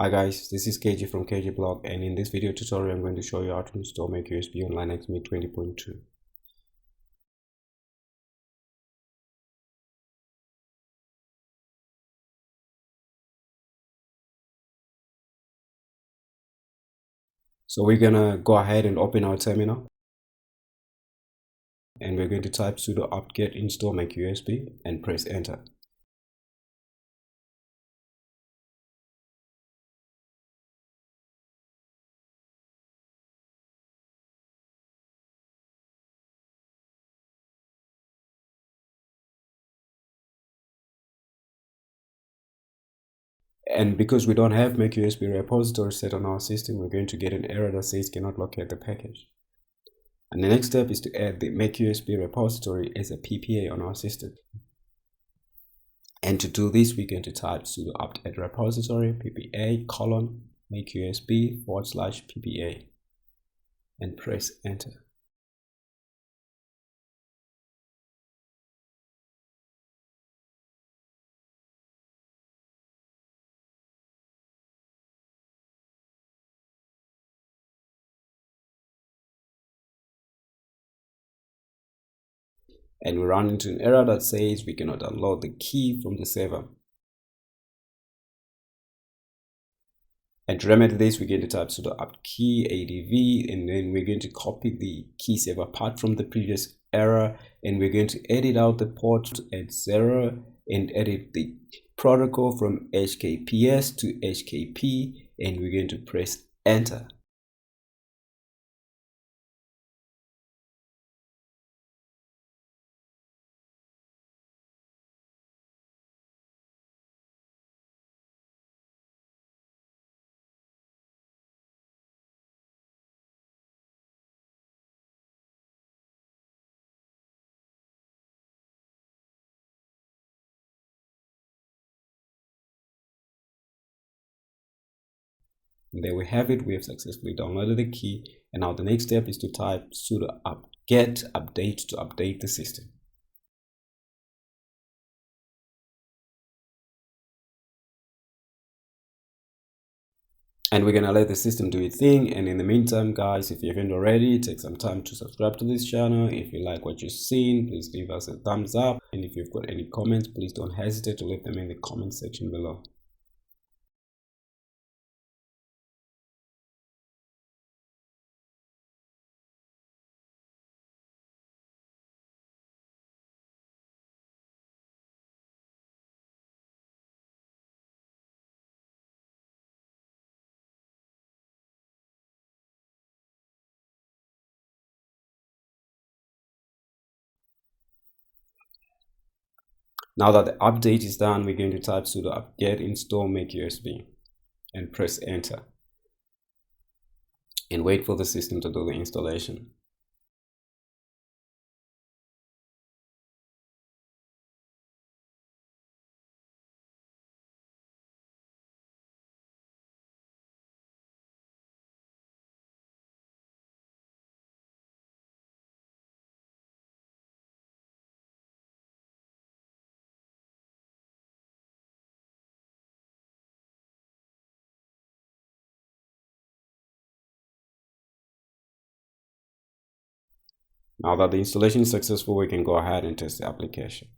Hi guys, this is KG from KG Blog, and in this video tutorial I'm going to show you how to install mkusb on Linux Mint 20.2. So we're gonna go ahead and open our terminal, and we're going to type sudo apt-get install mkusb and press enter. And because we don't have mkusb repository set on our system, we're going to get an error that says cannot locate the package. And the next step is to add the mkusb repository as a PPA on our system. And to do this, we're going to type sudo apt-get repository ppa mkusb/ppa and press enter. And we run into an error that says we cannot download the key from the server. And to remedy this, we're going to type sudo apt-key adv, and then we're going to copy the key server part from the previous error, and we're going to edit out the port at 0 and edit the protocol from HKPS to HKP, and we're going to press enter. And there we have it. We have successfully downloaded the key, and now the next step is to type sudo apt-get update to update the system. And we're gonna let the system do its thing. And in the meantime, guys, if you haven't already, take some time to subscribe to this channel. If you like what you've seen, please leave us a thumbs up, and if you've got any comments, please don't hesitate to leave them in the comment section below. Now that the update is done, we're going to type sudo apt-get install mkusb and press enter and wait for the system to do the installation. Now that the installation is successful, we can go ahead and test the application.